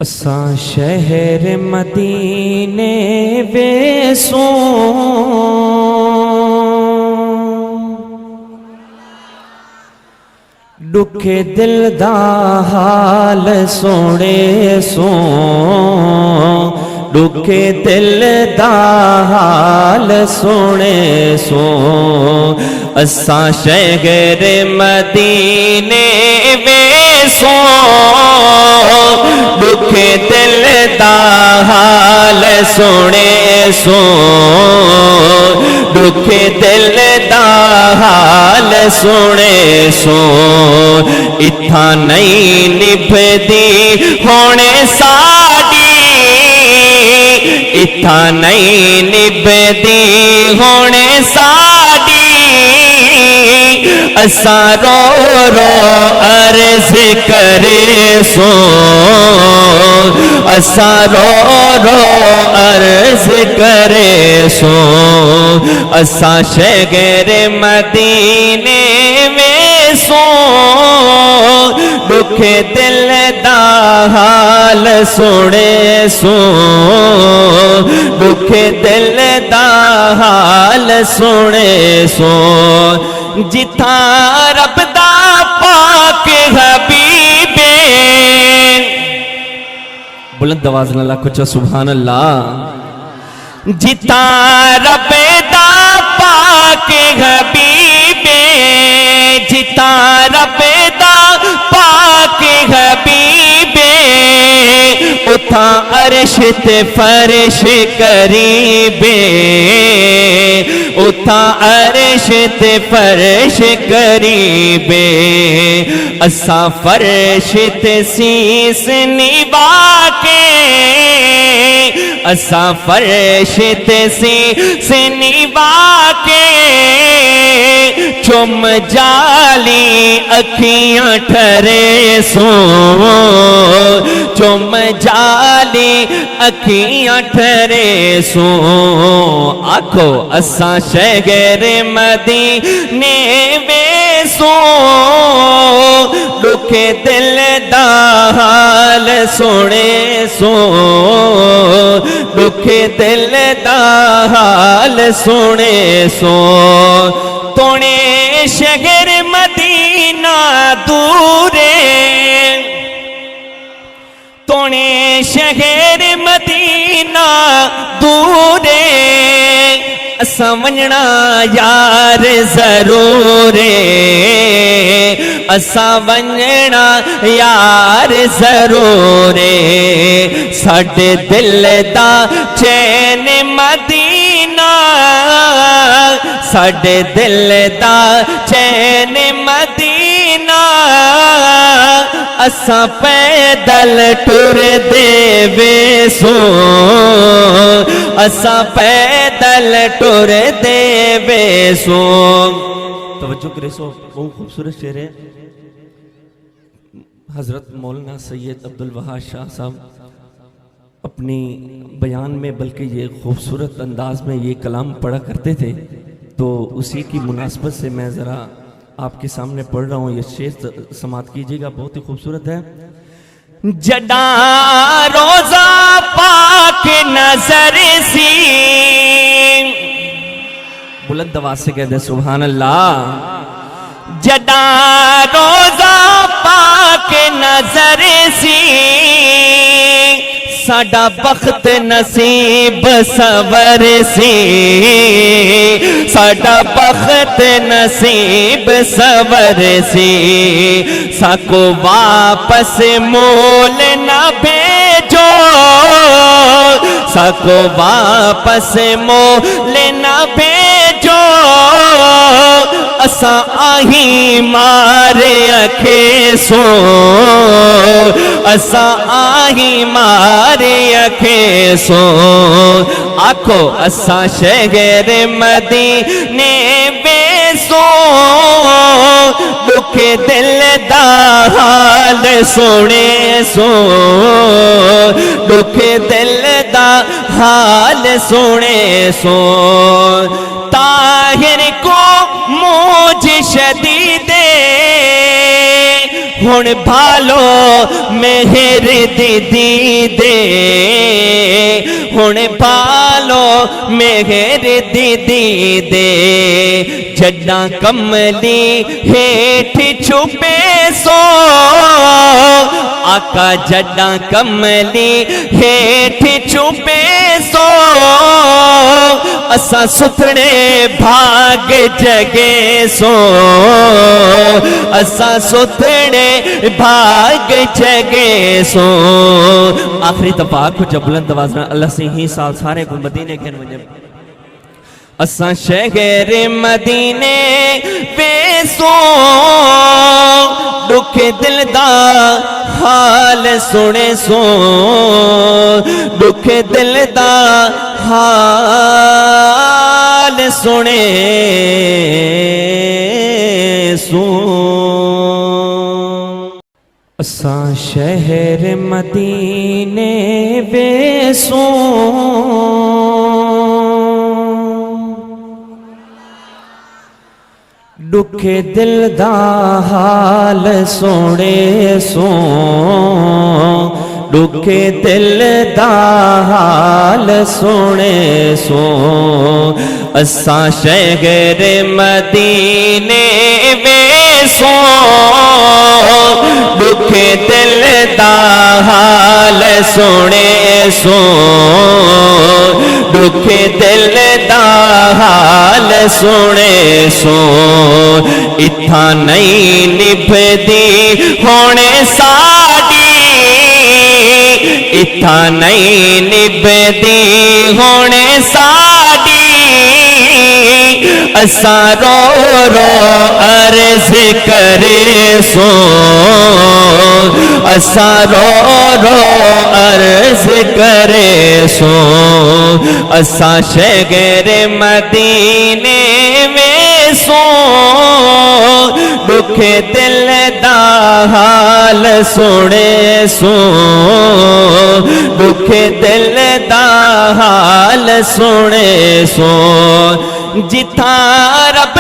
असा शहर मदीने वेसों दुखे दिल दा हाल सोने सो दुखे दिल दा हाल सोने सो असा शहर मदीने वेसों दुखे दिल दा हाल सोने सो दुखे दिल दा हाल सोने सो इत्था नहीं निभदी होने साडी इत्था नहीं निभदी होने साडी असा रो रो अर्ज करे सो असा रो रो अर्ज करे सो असा शहर मदीने में सो दुखे दिल दा हाल सुने सो दुखे दिल दा हाल सुने सो जिथा रब दा पाक हबीबे बुलंद आवाज नाल आखो सुभान अल्लाह जिथा रब दा पाक हबीबे जिथा रब दा पाक हबीबे उथा अर्श ते फर्श करीबे उथा अर्श ते फर्श करीबे असा फर्श ते सीस निभा के असा फर्श ते सीस निभा के चुम जाली अखियां ठरे सो चुम जाली अखियां ठरे सो आखो असा शहर मदीने वेसो दुखे दिल दा हाल सुने सो दुखे दिल दा हाल सुने सो तोने शहर मदीना दूरे तोने शहर मदीना दूरे असा वंजना यार जरूर असा वंजना यार जरूर साडे दिल दा चैन मदीना साडे दिल दा चैन मदीना असा पैदल टुर देवे सो असा पैदल टुर देवे सो तवज्जो करे सो बहुत खूबसूरत शेर है हजरत मौलाना सैयद अब्दुल वहाब शाह साहब अपनी बयान में बल्कि ये खूबसूरत अंदाज में ये कलाम पढ़ा करते थे तो उसी की मुनासबत से मैं ज़रा आपके सामने पढ़ रहा हूँ। ये शेर समात कीजिएगा बहुत ही खूबसूरत है। जदा रोजा पाक नजर सी बुलंद आवाज से कहते सुभान अल्लाह जदा रोजा पाक नजर सी साडा बख्त नसीब सवर सी साडा बख्त नसीब सवर सी साको वापस मोल न भेजो साको वापस मोल न भेजो असा आही मारे अखे सो असा आही मारे अखे सो आखो असा शहर मदीने वेसो दुखे दिल दा हाल सुने सो दुखे दिल दा हाल सुने सो ताहिर को मौज शदीदे हुण भालो मेहर दीदी दे, हुण भालो मेहर दीदी दे, जड्डा कमली हेठ छुपे सो, आका जड्डा कमली हेठ छुपे सो, असा सुथड़े भाग जगे सो, असा सुथड़े भाग जगे सो। आखिरी तपाक को बुलंद आवाज़ में अल्लाह से ही साल सारे को मदीने के वजह असा शहर मदीने वेसो, दुख दिल दा हाल सुने सो, दुख दिल दा हाल सुने सो। असा शहर मदीने वेसो, दुख दिल दा हाल सोने सो, दुख दिल दा हाल सोने सो। असा शहर मदीने वेसो, दुख दिल दा हाल सोने सो, दुख दिल दा हाल सोने सो। इत्था नहीं निभदी होने साडी, इत्था नहीं निभदी होने साडी, असा रो रो अर्ज करे सो, असा रो रो अर्ज करे सो। असा शहर मदीने में सो, दुख दिल दा हाल सुने सो, दुख दिल दा हाल सुने सो। जिथा रब